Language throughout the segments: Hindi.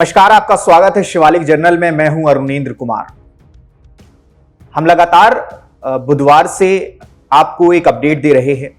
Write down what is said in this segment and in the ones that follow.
नमस्कार, आपका स्वागत है शिवालिक जर्नल में। मैं हूं अरुणेंद्र कुमार। हम लगातार बुधवार से आपको एक अपडेट दे रहे हैं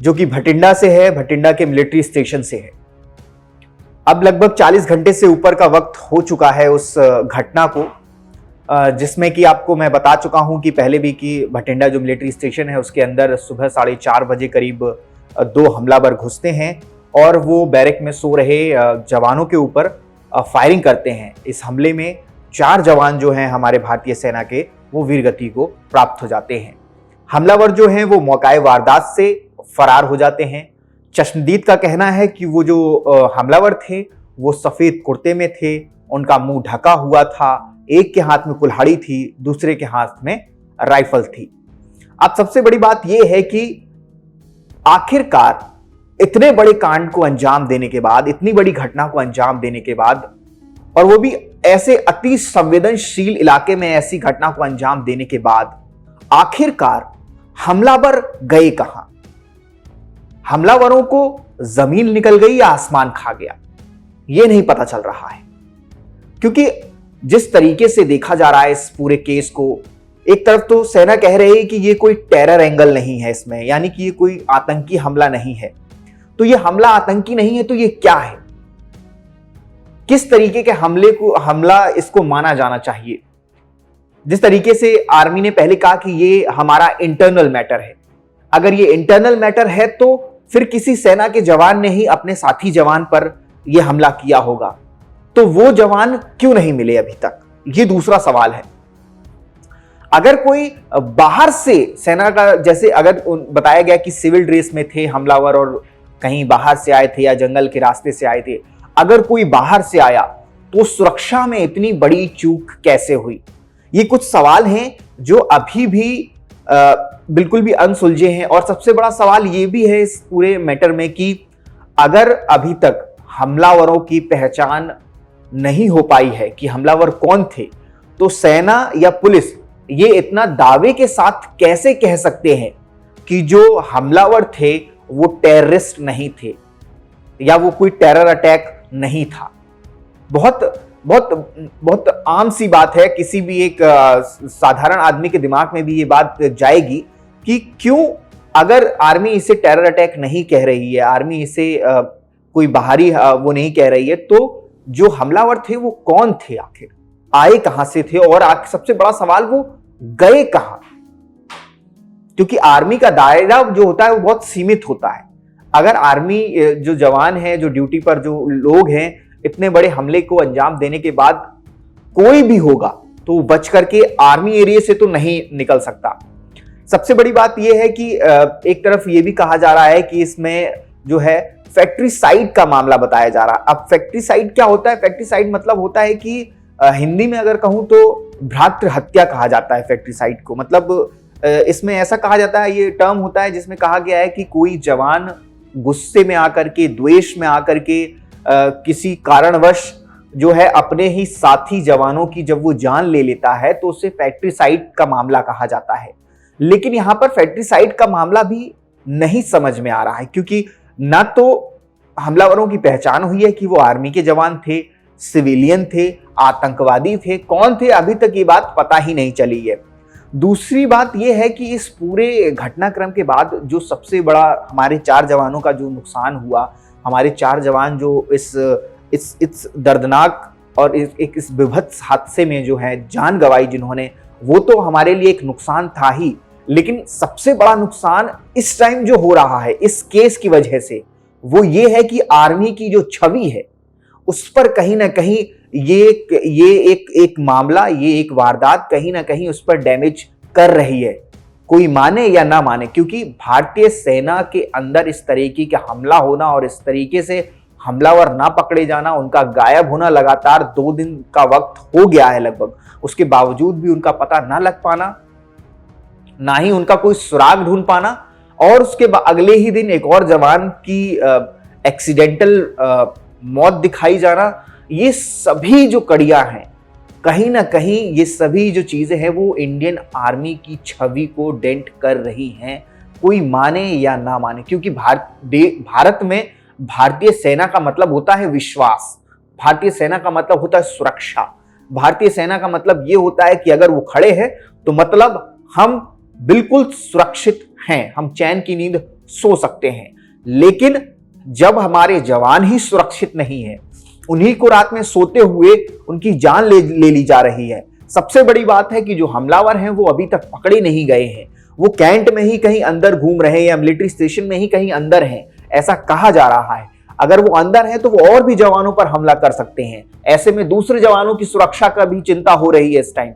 जो कि भटिंडा से है, भटिंडा के मिलिट्री स्टेशन से है। अब लगभग 40 घंटे से ऊपर का वक्त हो चुका है उस घटना को, जिसमें कि आपको मैं बता चुका हूं कि पहले भी कि भटिंडा जो मिलिट्री स्टेशन है उसके अंदर सुबह 4:30 बजे करीब 2 हमलावर घुसते हैं और वो बैरक में सो रहे जवानों के ऊपर फायरिंग करते हैं। इस हमले में 4 जवान जो हैं हमारे भारतीय सेना के, वो वीरगति को प्राप्त हो जाते हैं। हमलावर जो हैं वो मौकाए वारदात से फरार हो जाते हैं। चश्मदीद का कहना है कि वो जो हमलावर थे वो सफेद कुर्ते में थे, उनका मुंह ढका हुआ था, एक के हाथ में कुल्हाड़ी थी, दूसरे के हाथ में राइफल थी। अब सबसे बड़ी बात यह है कि आखिरकार इतने बड़े कांड को अंजाम देने के बाद, इतनी बड़ी घटना को अंजाम देने के बाद, और वो भी ऐसे अति संवेदनशील इलाके में ऐसी घटना को अंजाम देने के बाद, आखिरकार हमलावर गए कहां? हमलावरों को जमीन निकल गई या आसमान खा गया, ये नहीं पता चल रहा है। क्योंकि जिस तरीके से देखा जा रहा है इस पूरे केस को, एक तरफ तो सेना कह रही है कि ये कोई टेरर एंगल नहीं है इसमें, यानी कि ये कोई आतंकी हमला नहीं है। तो ये हमला आतंकी नहीं है तो ये क्या है? किस तरीके के हमला इसको माना जाना चाहिए? जिस तरीके से आर्मी ने पहले कहा कि ये हमारा इंटरनल मैटर है, अगर ये इंटरनल मैटर है तो फिर किसी सेना के जवान ने ही अपने साथी जवान पर यह हमला किया होगा, तो वो जवान क्यों नहीं मिले अभी तक? ये दूसरा सवाल है। अगर कोई बाहर से सेना का, जैसे अगर बताया गया कि सिविल ड्रेस में थे हमलावर और कहीं बाहर से आए थे या जंगल के रास्ते से आए थे, अगर कोई बाहर से आया तो सुरक्षा में इतनी बड़ी चूक कैसे हुई? ये कुछ सवाल हैं जो अभी भी बिल्कुल भी अनसुलझे हैं। और सबसे बड़ा सवाल ये भी है इस पूरे मैटर में कि अगर अभी तक हमलावरों की पहचान नहीं हो पाई है कि हमलावर कौन थे, तो सेना या पुलिस ये इतना दावे के साथ कैसे कह सकते हैं कि जो हमलावर थे वो टेररिस्ट नहीं थे या वो कोई टेरर अटैक नहीं था? बहुत बहुत बहुत आम सी बात है, किसी भी एक साधारण आदमी के दिमाग में भी ये बात जाएगी कि क्यों, अगर आर्मी इसे टेरर अटैक नहीं कह रही है, आर्मी इसे कोई बाहरी वो नहीं कह रही है, तो जो हमलावर थे वो कौन थे, आखिर आए कहां से थे, और सबसे बड़ा सवाल वो गए कहां? क्योंकि आर्मी का दायरा जो होता है वो बहुत सीमित होता है। अगर आर्मी जो जवान है, जो ड्यूटी पर जो लोग हैं, इतने बड़े हमले को अंजाम देने के बाद कोई भी होगा तो बच करके आर्मी एरिया से तो नहीं निकल सकता। सबसे बड़ी बात यह है कि एक तरफ ये भी कहा जा रहा है कि इसमें जो है फैक्ट्री साइड का मामला बताया जा रहा है। अब फैक्ट्री साइड क्या होता है? फैक्ट्री साइड मतलब होता है कि हिंदी में अगर कहूं तो भ्रातृ हत्या कहा जाता है फैक्ट्री साइड को। मतलब इसमें ऐसा कहा जाता है, ये टर्म होता है जिसमें कहा गया है कि कोई जवान गुस्से में आकर के, द्वेष में आकर के किसी कारणवश जो है अपने ही साथी जवानों की जब वो जान ले लेता है तो उसे फैक्ट्री साइड का मामला कहा जाता है। लेकिन यहां पर फैक्ट्री साइड का मामला भी नहीं समझ में आ रहा है, क्योंकि ना तो हमलावरों की पहचान हुई है कि वो आर्मी के जवान थे, सिविलियन थे, आतंकवादी थे, कौन थे, अभी तक ये बात पता ही नहीं चली है। दूसरी बात यह है कि इस पूरे घटनाक्रम के बाद जो सबसे बड़ा हमारे 4 जवानों का जो नुकसान हुआ, हमारे 4 जवान जो इस दर्दनाक और इस विभत्स हादसे में जो है जान गंवाई जिन्होंने, वो तो हमारे लिए एक नुकसान था ही। लेकिन सबसे बड़ा नुकसान इस टाइम जो हो रहा है इस केस की वजह से, वो ये है कि आर्मी की जो छवि है उस पर कहीं ना कहीं ये एक मामला, ये एक वारदात कहीं ना कहीं उस पर डैमेज कर रही है, कोई माने या ना माने। क्योंकि भारतीय सेना के अंदर इस तरीके का हमला होना और इस तरीके से हमलावर ना पकड़े जाना, उनका गायब होना, लगातार 2 दिन का वक्त हो गया है लगभग, उसके बावजूद भी उनका पता ना लग पाना, ना ही उनका कोई सुराग ढूंढ पाना, और उसके अगले ही दिन एक और जवान की एक्सीडेंटल मौत दिखाई जाना, ये सभी जो कड़ियां हैं, कहीं ना कहीं ये सभी जो चीजें हैं वो इंडियन आर्मी की छवि को डेंट कर रही हैं, कोई माने या ना माने। क्योंकि भारत में भारतीय सेना का मतलब होता है विश्वास, भारतीय सेना का मतलब होता है सुरक्षा। भारतीय सेना का मतलब यह होता है कि अगर वो खड़े हैं तो मतलब हम बिल्कुल सुरक्षित हैं, हम चैन की नींद सो सकते हैं। लेकिन जब हमारे जवान ही सुरक्षित नहीं है, उन्हीं को रात में सोते हुए उनकी जान ले ली जा रही है। सबसे बड़ी बात है कि जो हमलावर हैं वो अभी तक पकड़े नहीं गए हैं, वो कैंट में ही कहीं अंदर घूम रहे हैं या मिलिट्री स्टेशन में ही कहीं अंदर हैं, ऐसा कहा जा रहा है। अगर वो अंदर हैं तो वो और भी जवानों पर हमला कर सकते हैं। ऐसे में दूसरे जवानों की सुरक्षा का भी चिंता हो रही है इस टाइम।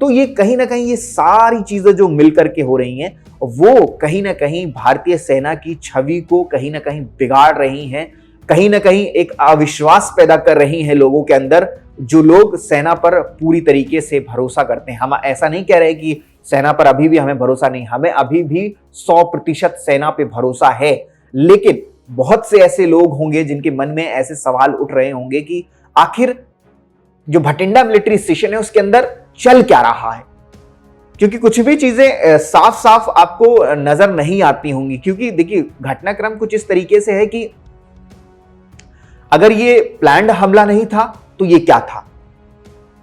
तो ये कहीं ना कहीं ये सारी चीजें जो मिलकर के हो रही हैं वो कहीं ना कहीं भारतीय सेना की छवि को कहीं ना कहीं बिगाड़ रही हैं, कहीं ना कहीं एक अविश्वास पैदा कर रही हैं लोगों के अंदर, जो लोग सेना पर पूरी तरीके से भरोसा करते हैं। हम ऐसा नहीं कह रहे कि सेना पर अभी भी हमें भरोसा नहीं, हमें अभी भी 100% सेना पे भरोसा है। लेकिन बहुत से ऐसे लोग होंगे जिनके मन में ऐसे सवाल उठ रहे होंगे कि आखिर जो भटिंडा मिलिट्री स्टेशन है उसके अंदर चल क्या रहा है, क्योंकि कुछ भी चीजें साफ साफ आपको नजर नहीं आती होंगी। क्योंकि देखिए घटनाक्रम कुछ इस तरीके से है कि अगर ये प्लान्ड हमला नहीं था तो ये क्या था,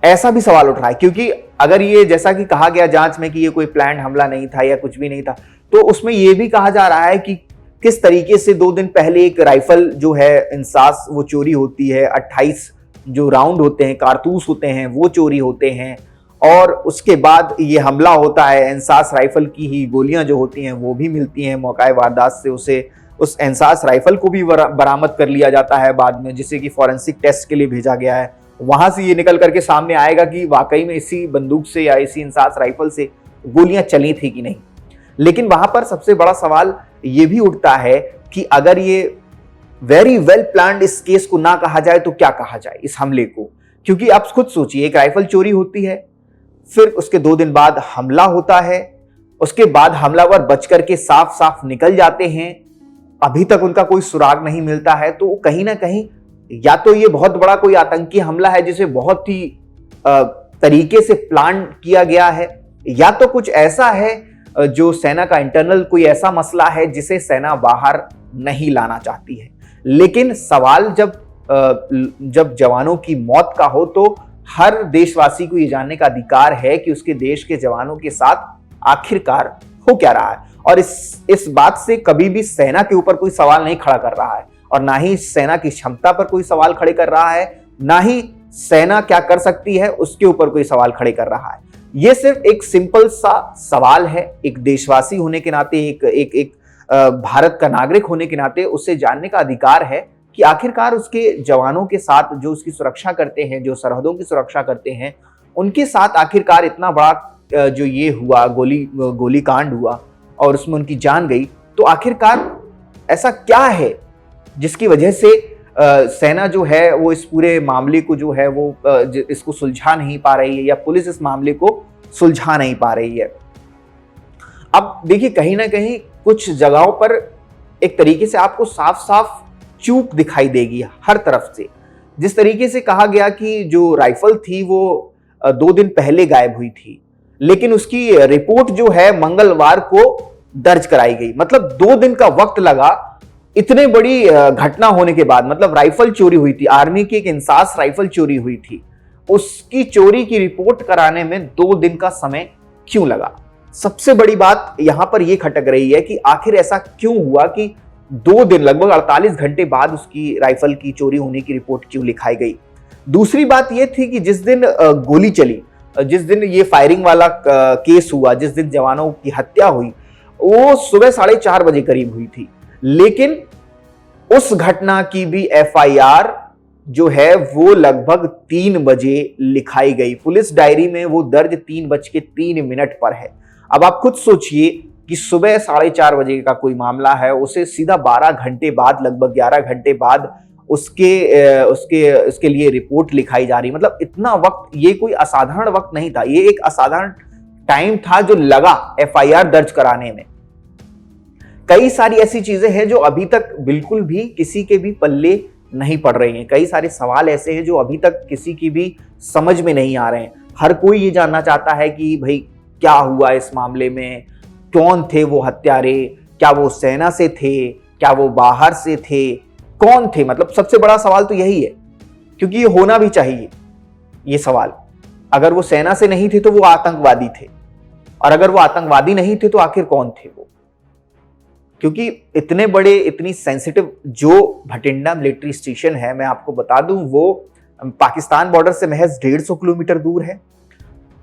ऐसा भी सवाल उठ रहा है। क्योंकि अगर ये जैसा कि कहा गया जांच में कि ये कोई प्लान्ड हमला नहीं था या कुछ भी नहीं था, तो उसमें ये भी कहा जा रहा है कि किस तरीके से 2 दिन पहले एक राइफल जो है इंसास वो चोरी होती है, 28 जो राउंड होते हैं, कारतूस होते हैं, वो चोरी होते हैं, और उसके बाद ये हमला होता है। इंसास राइफल की ही गोलियां जो होती हैं वो भी मिलती हैं मौकाए वारदात से, उसे उस इंसास राइफल को भी बरामद कर लिया जाता है बाद में, जिसे कि फॉरेंसिक टेस्ट के लिए भेजा गया है। वहां से ये निकल करके सामने आएगा कि वाकई में इसी बंदूक से या इसी इंसास राइफल से गोलियां चली थी कि नहीं। लेकिन वहां पर सबसे बड़ा सवाल ये भी उठता है कि अगर ये वेरी वेल प्लान्ड इस केस को ना कहा जाए तो क्या कहा जाए इस हमले को। क्योंकि आप खुद सोचिए, एक राइफल चोरी होती है, फिर उसके 2 दिन बाद हमला होता है, उसके बाद हमलावर बच करके साफ साफ निकल जाते हैं, अभी तक उनका कोई सुराग नहीं मिलता है। तो कहीं ना कहीं या तो ये बहुत बड़ा कोई आतंकी हमला है जिसे बहुत ही तरीके से प्लान किया गया है, या तो कुछ ऐसा है जो सेना का इंटरनल कोई ऐसा मसला है जिसे सेना बाहर नहीं लाना चाहती है। लेकिन सवाल जब जवानों की मौत का हो तो हर देशवासी को ये जानने का अधिकार है कि उसके देश के जवानों के साथ आखिरकार हो क्या रहा है। और इस बात से कभी भी सेना के ऊपर कोई सवाल नहीं खड़ा कर रहा है, और ना ही सेना की क्षमता पर कोई सवाल खड़े कर रहा है, ना ही सेना क्या कर सकती है उसके ऊपर कोई सवाल खड़े कर रहा है। यह सिर्फ एक सिंपल सा सवाल है। एक देशवासी होने के नाते, एक भारत का नागरिक होने के नाते उसे जानने का अधिकार है कि आखिरकार उसके जवानों के साथ जो उसकी सुरक्षा करते हैं, जो सरहदों की सुरक्षा करते हैं, उनके साथ आखिरकार इतना बड़ा जो ये हुआ, गोली कांड हुआ और उसमें उनकी जान गई, तो आखिरकार ऐसा क्या है जिसकी वजह से सेना जो है वो इस पूरे मामले को जो है वो इसको सुलझा नहीं पा रही है, या पुलिस इस मामले को सुलझा नहीं पा रही है। अब देखिए कहीं ना कहीं कुछ जगहों पर एक तरीके से आपको साफ साफ चूक दिखाई देगी हर तरफ से। जिस तरीके से कहा गया कि जो राइफल थी वो 2 दिन पहले गायब हुई थी, लेकिन उसकी रिपोर्ट जो है मंगलवार को दर्ज कराई गई। मतलब 2 दिन का वक्त लगा इतने बड़ी घटना होने के बाद। मतलब राइफल चोरी हुई थी, आर्मी की एक इंसास राइफल चोरी हुई थी, उसकी चोरी की रिपोर्ट कराने में 2 दिन का समय क्यों लगा। सबसे बड़ी बात यहां पर यह खटक रही है कि आखिर ऐसा क्यों हुआ कि 2 दिन, लगभग 48 घंटे बाद उसकी राइफल की चोरी होने की रिपोर्ट क्यों लिखाई गई। दूसरी बात यह थी कि जिस दिन गोली चली, जिस दिन ये फायरिंग वाला केस हुआ, जिस दिन जवानों की हत्या हुई, वो सुबह 4:30 बजे करीब हुई थी। लेकिन उस घटना की भी FIR जो है वो लगभग 3 बजे लिखाई गई। पुलिस डायरी में वो दर्ज 3:03 पर है। अब आप खुद सोचिए कि सुबह 4:30 बजे का कोई मामला है, उसे सीधा 12 घंटे बाद, लगभग 11 घंटे बाद उसके लिए रिपोर्ट लिखाई जा रही। मतलब इतना वक्त, ये कोई असाधारण वक्त नहीं था, ये एक असाधारण टाइम था जो लगा FIR दर्ज कराने में। कई सारी ऐसी चीजें हैं जो अभी तक बिल्कुल भी किसी के भी पल्ले नहीं पड़ रही हैं। कई सारे सवाल ऐसे हैं जो अभी तक किसी की भी समझ में नहीं आ रहे हैं। हर कोई ये जानना चाहता है कि भाई क्या हुआ इस मामले में, कौन थे वो हत्यारे, क्या वो सेना से थे, क्या वो बाहर से थे, कौन थे। मतलब सबसे बड़ा सवाल तो यही है, क्योंकि ये होना भी चाहिए ये सवाल। अगर वो सेना से नहीं थे तो वो आतंकवादी थे, और अगर वो आतंकवादी नहीं थे तो आखिर कौन थे वो? क्योंकि इतने बड़े, इतनी सेंसिटिव जो भटिंडा मिलिट्री स्टेशन है, मैं आपको बता दूं, वो पाकिस्तान बॉर्डर से महज 150 किलोमीटर दूर है।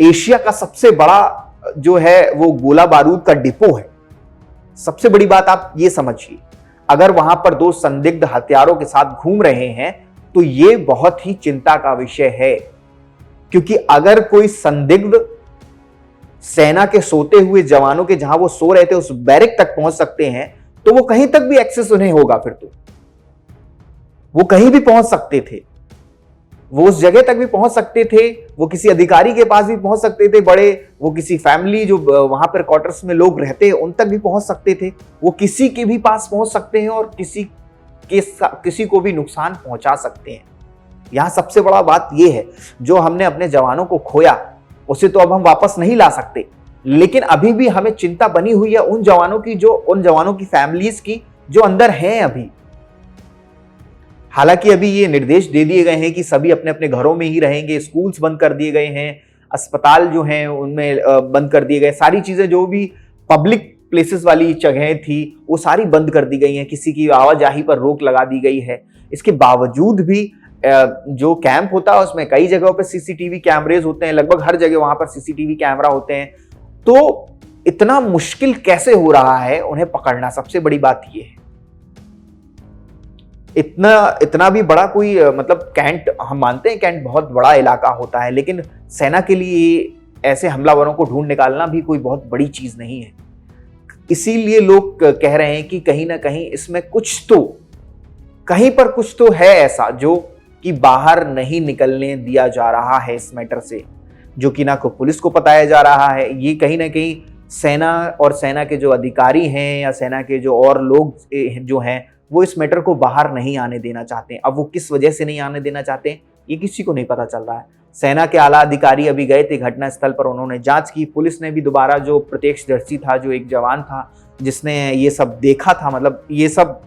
एशिया का सबसे बड़ा जो है वो गोला बारूद का डिपो है। सबसे बड़ी बात आप ये समझिए, अगर वहां पर दो संदिग्ध हथियारों के साथ घूम रहे हैं तो ये बहुत ही चिंता का विषय है। क्योंकि अगर कोई संदिग्ध सेना के सोते हुए जवानों के, जहां वो सो रहे थे, उस बैरक तक पहुंच सकते हैं, तो वो कहीं तक भी एक्सेस उन्हें होगा। फिर तो वो कहीं भी पहुंच सकते थे, वो उस जगह तक भी पहुंच सकते थे, वो किसी अधिकारी के पास भी पहुंच सकते थे, बड़े, वो किसी फैमिली जो वहां पर क्वार्टर्स में लोग रहते हैं उन तक भी पहुंच सकते थे। वो किसी के भी पास पहुंच सकते हैं और किसी को भी नुकसान पहुंचा सकते हैं। यहां सबसे बड़ा बात यह है, जो हमने अपने जवानों को खोया उसे तो अब हम वापस नहीं ला सकते, लेकिन अभी भी हमें चिंता बनी हुई है उन जवानों की फैमिलीज की जो अंदर हैं अभी। हालांकि अभी ये निर्देश दे दिए गए हैं कि सभी अपने अपने घरों में ही रहेंगे, स्कूल्स बंद कर दिए गए हैं, अस्पताल जो हैं उनमें बंद कर दिए गए, सारी चीजें जो भी पब्लिक प्लेसेस वाली जगहें थी वो सारी बंद कर दी गई हैं, किसी की आवाजाही पर रोक लगा दी गई है। इसके बावजूद भी जो कैंप होता है उसमें कई जगहों पर सीसीटीवी कैमरेज होते हैं, लगभग हर जगह वहां पर सीसीटीवी कैमरा होते हैं। तो इतना मुश्किल कैसे हो रहा है उन्हें पकड़ना, सबसे बड़ी बात यह है। इतना भी बड़ा कोई मतलब कैंट, हम मानते हैं कैंट बहुत बड़ा इलाका होता है, लेकिन सेना के लिए ऐसे हमलावरों को ढूंढ निकालना भी कोई बहुत बड़ी चीज नहीं है। इसीलिए लोग कह रहे हैं कि कहीं ना कहीं इसमें कहीं पर कुछ तो है ऐसा जो कि बाहर नहीं निकलने दिया जा रहा है इस मैटर से, जो कि ना को पुलिस को बताया जा रहा है। ये कहीं ना कहीं सेना और सेना के जो अधिकारी हैं या सेना के जो और लोग जो हैं वो इस मैटर को बाहर नहीं आने देना चाहते हैं। अब वो किस वजह से नहीं आने देना चाहते हैं ये किसी को नहीं पता चल रहा है। सेना के आला अधिकारी अभी गए थे घटना स्थल पर, उन्होंने जांच की। पुलिस ने भी दोबारा, जो प्रत्यक्षदर्शी था, जो एक जवान था जिसने ये सब देखा था, मतलब ये सब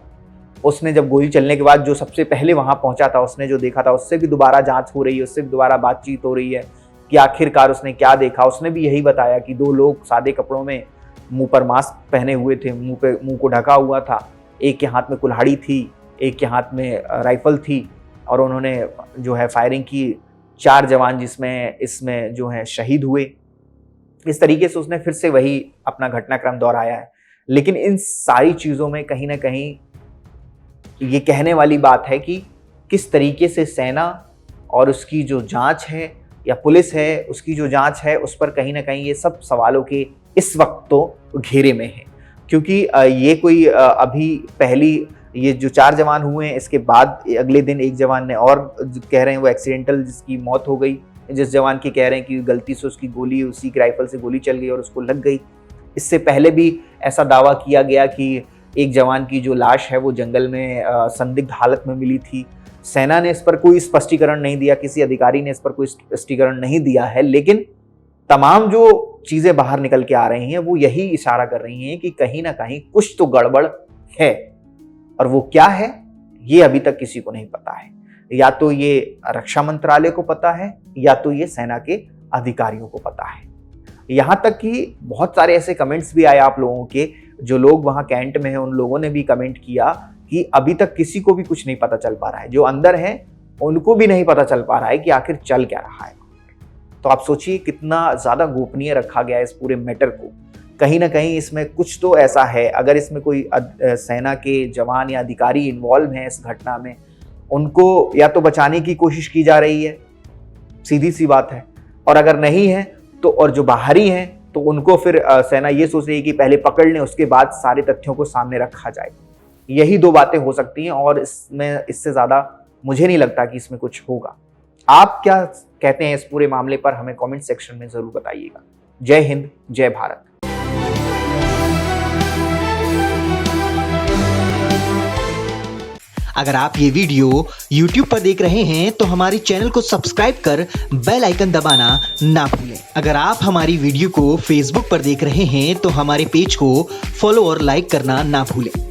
उसने जब गोली चलने के बाद जो सबसे पहले वहां पहुंचा था, उसने जो देखा था, उससे भी दोबारा जांच हो रही है, उससे भी दोबारा बातचीत हो रही है कि आखिरकार उसने क्या देखा। उसने भी यही बताया कि दो लोग सादे कपड़ों में, मुंह पर मास्क पहने हुए थे, मुंह को ढका हुआ था, एक के हाथ में कुल्हाड़ी थी, एक के हाथ में राइफल थी, और उन्होंने जो है फायरिंग की। 4 जवान जिसमें इसमें जो है शहीद हुए। इस तरीके से उसने फिर से वही अपना घटनाक्रम दोहराया है। लेकिन इन सारी चीजों में कहीं ना कहीं ये कहने वाली बात है कि किस तरीके से सेना और उसकी जो जांच है या पुलिस है उसकी जो जांच है, उस पर कहीं ना कहीं ये सब सवालों के इस वक्त तो घेरे में है। क्योंकि ये कोई अभी पहली, ये जो 4 जवान हुए हैं, इसके बाद अगले दिन एक जवान ने और कह रहे हैं वो एक्सीडेंटल जिसकी मौत हो गई, जिस जवान की कह रहे हैं कि गलती से उसकी गोली, उसी की राइफल से गोली चल गई और उसको लग गई। इससे पहले भी ऐसा दावा किया गया कि एक जवान की जो लाश है वो जंगल में संदिग्ध हालत में मिली थी। सेना ने इस पर कोई स्पष्टीकरण नहीं दिया, किसी अधिकारी ने इस पर कोई स्पष्टीकरण नहीं दिया है, लेकिन तमाम जो चीजें बाहर निकल के आ रही हैं वो यही इशारा कर रही हैं कि कहीं ना कहीं कुछ तो गड़बड़ है, और वो क्या है ये अभी तक किसी को नहीं पता है। या तो ये रक्षा मंत्रालय को पता है या तो ये सेना के अधिकारियों को पता है। यहां तक कि बहुत सारे ऐसे कमेंट्स भी आए आप लोगों के, जो लोग वहां कैंट में हैं उन लोगों ने भी कमेंट किया कि अभी तक किसी को भी कुछ नहीं पता चल पा रहा है, जो अंदर है उनको भी नहीं पता चल पा रहा है कि आखिर चल क्या रहा है। तो आप सोचिए कितना ज्यादा गोपनीय रखा गया है इस पूरे मैटर को। कहीं ना कहीं इसमें कुछ तो ऐसा है। अगर इसमें कोई सेना के जवान या अधिकारी इन्वॉल्व हैं इस घटना में, उनको या तो बचाने की कोशिश की जा रही है, सीधी सी बात है, और अगर नहीं है तो, और जो बाहरी हैं तो उनको फिर सेना ये सोच रही है कि पहले पकड़ लें, उसके बाद सारे तथ्यों को सामने रखा जाए। यही 2 बातें हो सकती हैं, और इससे ज्यादा मुझे नहीं लगता कि इसमें कुछ होगा। आप क्या कहते हैं इस पूरे मामले पर, हमें कमेंट सेक्शन में जरूर बताइएगा। जय हिंद, जय भारत। अगर आप ये वीडियो YouTube पर देख रहे हैं तो हमारे चैनल को सब्सक्राइब कर बेल आइकन दबाना ना भूलें। अगर आप हमारी वीडियो को Facebook पर देख रहे हैं तो हमारे पेज को फॉलो और लाइक करना ना भूलें।